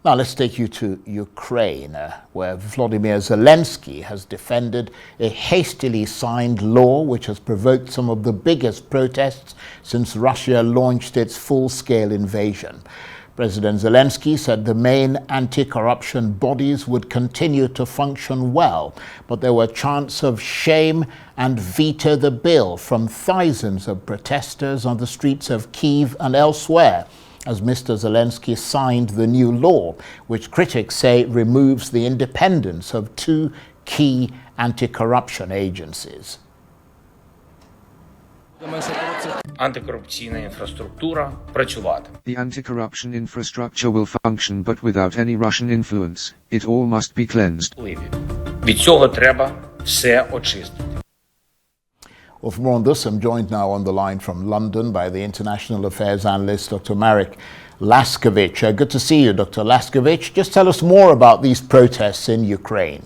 Now let's take you to Ukraine, where Volodymyr Zelensky has defended a hastily signed law which has provoked some of the biggest protests since Russia launched its full-scale invasion. President Zelensky said the main anti-corruption bodies would continue to function well, but there were chants of shame and veto the bill from thousands of protesters on the streets of Kyiv and elsewhere, as Mr. Zelensky signed the new law, which critics say removes the independence of two key anti-corruption agencies. Антикорупційна інфраструктура працювати. The anti-corruption infrastructure will function, but without any Russian influence. It all must be cleansed. Від цього треба все очистити. Well, for more on this, I'm joined now on the line from London by the international affairs analyst, Dr. Marek Laskiewicz. Good to see you, Dr. Laskiewicz. Just tell us more about these protests in Ukraine.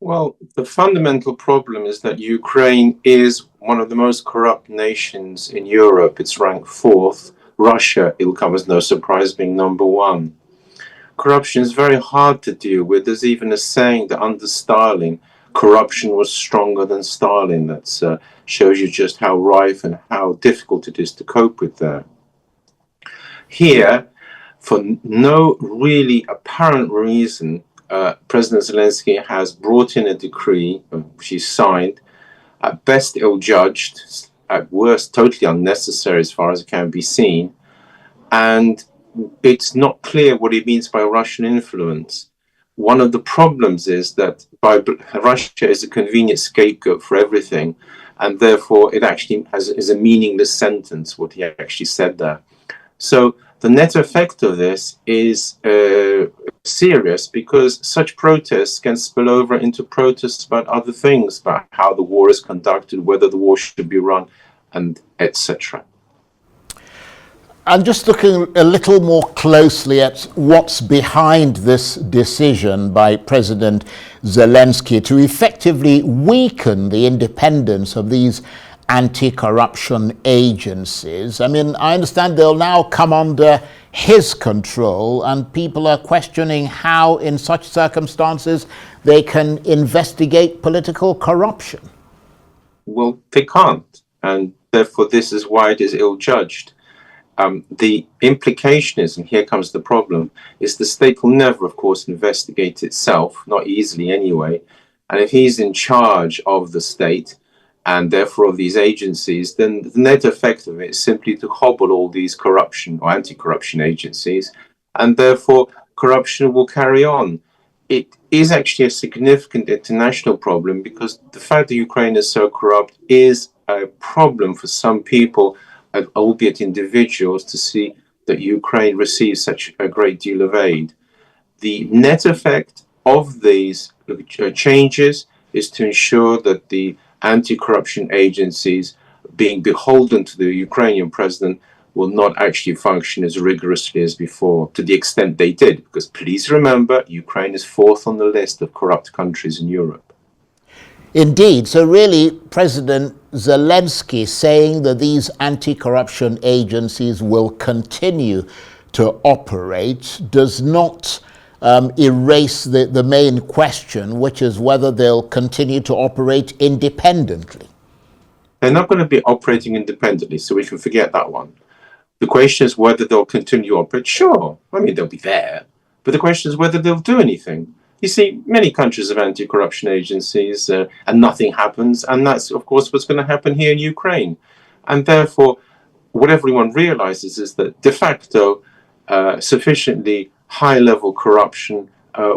Well, the fundamental problem is that Ukraine is one of the most corrupt nations in Europe. It's ranked fourth. Russia, it'll come as no surprise, being number one. Corruption is very hard to deal with. There's even a saying that under Stalin, corruption was stronger than Stalin. That shows you just how rife and how difficult it is to cope with that. Here, for no really apparent reason, President Zelensky has brought in a decree, which he signed, at best ill-judged, at worst totally unnecessary as far as it can be seen, and it's not clear what he means by Russian influence. One of the problems is that Russia is a convenient scapegoat for everything, and therefore it actually is a meaningless sentence, what he actually said there. So the net effect of this is serious, because such protests can spill over into protests about other things, about how the war is conducted, whether the war should be run, and etc. I'm just looking a little more closely at what's behind this decision by President Zelensky to effectively weaken the independence of these anti-corruption agencies. I mean, I understand they'll now come under his control, and people are questioning how, in such circumstances, they can investigate political corruption. Well, they can't, and therefore this is why it is ill-judged. The implication is, and here comes the problem, is the state will never, of course, investigate itself, not easily anyway, and if he's in charge of the state, and therefore of these agencies, then the net effect of it is simply to hobble all these corruption or anti-corruption agencies, and therefore corruption will carry on. It is actually a significant international problem, because the fact that Ukraine is so corrupt is a problem for some people, albeit individuals, to see that Ukraine receives such a great deal of aid. The net effect of these changes is to ensure that the anti-corruption agencies, being beholden to the Ukrainian president, will not actually function as rigorously as before, to the extent they did. Because please remember, Ukraine is fourth on the list of corrupt countries in Europe. Indeed. So really, President Zelensky saying that these anti-corruption agencies will continue to operate does not erase the main question, which is whether they'll continue to operate independently. They're not going to be operating independently, so we can forget that one. The question is whether they'll continue to operate. Sure, I mean, they'll be there, but the question is whether they'll do anything. You see, many countries have anti-corruption agencies and nothing happens, and that's, of course, what's going to happen here in Ukraine. And therefore, what everyone realizes is that de facto, sufficiently high-level corruption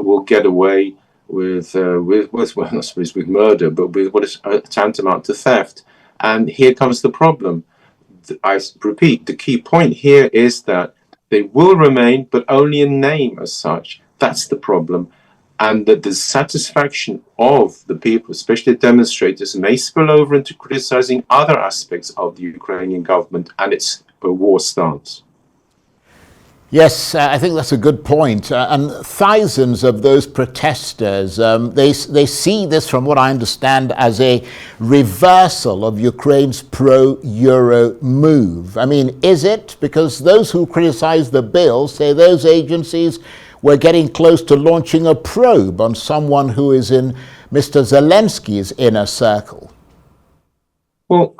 will get away with well, I suppose with murder, but with what is tantamount to theft. And here comes the problem. I repeat, the key point here is that they will remain, but only in name as such. That's the problem. And that the satisfaction of the people, especially demonstrators, may spill over into criticizing other aspects of the Ukrainian government and its war stance. Yes, I think that's a good point. And thousands of those protesters, they see this, from what I understand, as a reversal of Ukraine's pro-Euro move. I mean, is it? Because those who criticize the bill say those agencies were getting close to launching a probe on someone who is in Mr. Zelensky's inner circle. Well,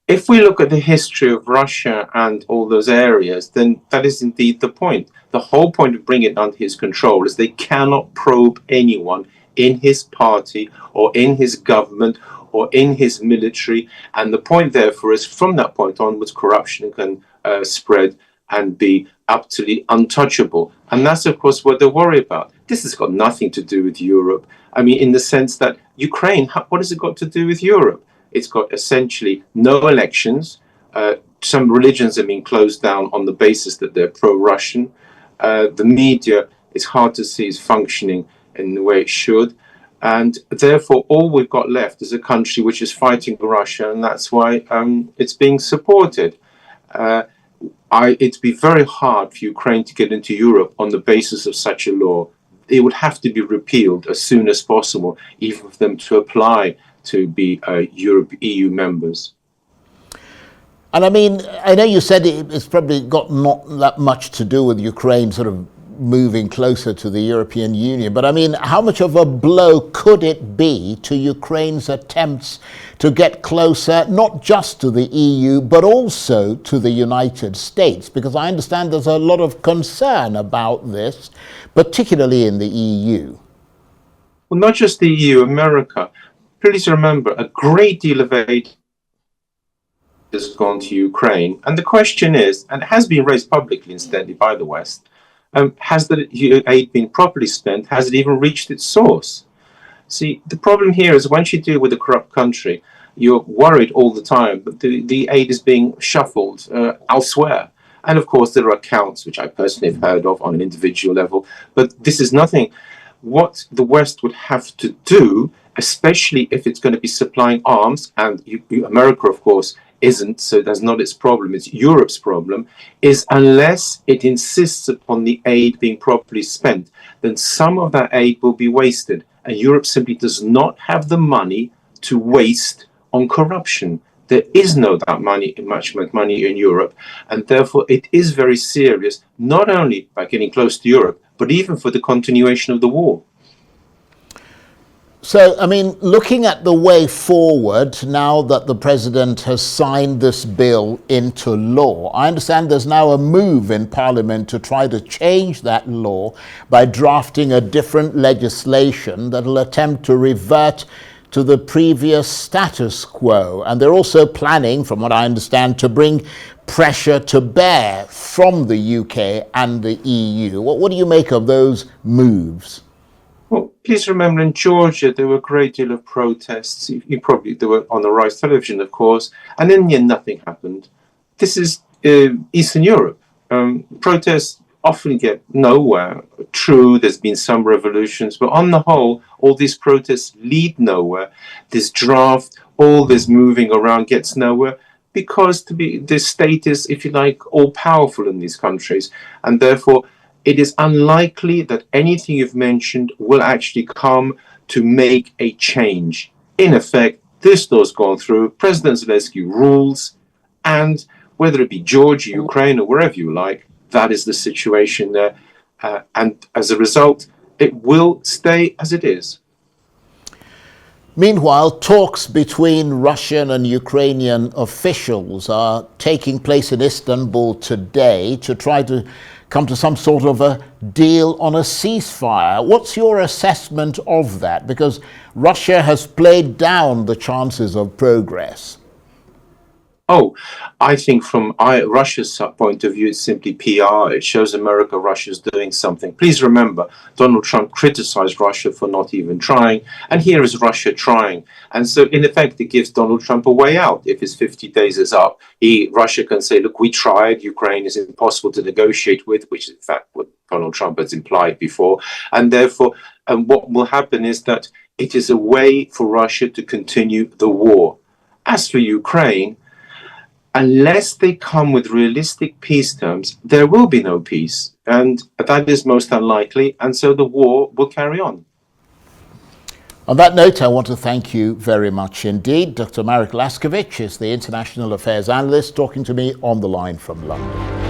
if we look at the history of Russia and all those areas, then that is indeed the point. The whole point of bringing it under his control is they cannot probe anyone in his party or in his government or in his military. And the point, therefore, is from that point onwards, corruption can spread and be absolutely untouchable. And that's, of course, what they're worried about. This has got nothing to do with Europe. I mean, in the sense that Ukraine, what has it got to do with Europe? It's got essentially no elections. Some religions have been closed down on the basis that they're pro-Russian. The media, it's hard to see, is functioning in the way it should. And therefore, all we've got left is a country which is fighting Russia, and that's why it's being supported. It'd be very hard for Ukraine to get into Europe on the basis of such a law. It would have to be repealed as soon as possible, even for them to apply to be EU members. And I mean, I know you said it's probably got not that much to do with Ukraine sort of moving closer to the European Union, but I mean, how much of a blow could it be to Ukraine's attempts to get closer, not just to the EU, but also to the United States? Because I understand there's a lot of concern about this, particularly in the EU. Well, not just the EU, America. Please remember, a great deal of aid has gone to Ukraine. And the question is, and it has been raised publicly instead by the West, has the aid been properly spent? Has it even reached its source? See, the problem here is once you deal with a corrupt country, you're worried all the time, but the aid is being shuffled elsewhere. And of course, there are accounts, which I personally have heard of on an individual level, but this is nothing. What the West would have to do, especially if it's going to be supplying arms, and America, of course, isn't, so that's not its problem, it's Europe's problem, is unless it insists upon the aid being properly spent, then some of that aid will be wasted. And Europe simply does not have the money to waste on corruption. There is no that money, much money in Europe, and therefore it is very serious, not only by getting close to Europe, but even for the continuation of the war. So, I mean, looking at the way forward, now that the president has signed this bill into law, I understand there's now a move in Parliament to try to change that law by drafting a different legislation that will attempt to revert to the previous status quo. And they're also planning, from what I understand, to bring pressure to bear from the UK and the EU. What do you make of those moves? Well, please remember in Georgia, there were a great deal of protests. They were on the Rice television, of course, and in the end, nothing happened. This is Eastern Europe. Protests often get nowhere. True, there's been some revolutions, but on the whole, all these protests lead nowhere. This draft, all this moving around gets nowhere because the state is, if you like, all powerful in these countries, and therefore, it is unlikely that anything you've mentioned will actually come to make a change. In effect, this law's gone through, President Zelensky rules, and whether it be Georgia, Ukraine, or wherever you like, that is the situation there. And as a result, it will stay as it is. Meanwhile, talks between Russian and Ukrainian officials are taking place in Istanbul today to try to come to some sort of a deal on a ceasefire. What's your assessment of that? Because Russia has played down the chances of progress. Oh, I think from Russia's point of view, it's simply PR. It shows America Russia's doing something. Please remember, Donald Trump criticized Russia for not even trying, and here is Russia trying. And so, in effect, it gives Donald Trump a way out. If his 50 days is up, Russia can say, look, we tried, Ukraine is impossible to negotiate with, which is, in fact, what Donald Trump has implied before. And therefore, what will happen is that it is a way for Russia to continue the war. As for Ukraine, unless they come with realistic peace terms, there will be no peace. And that is most unlikely. And so the war will carry on. On that note, I want to thank you very much indeed. Dr. Marek Laskiewicz is the International Affairs Analyst talking to me on the line from London.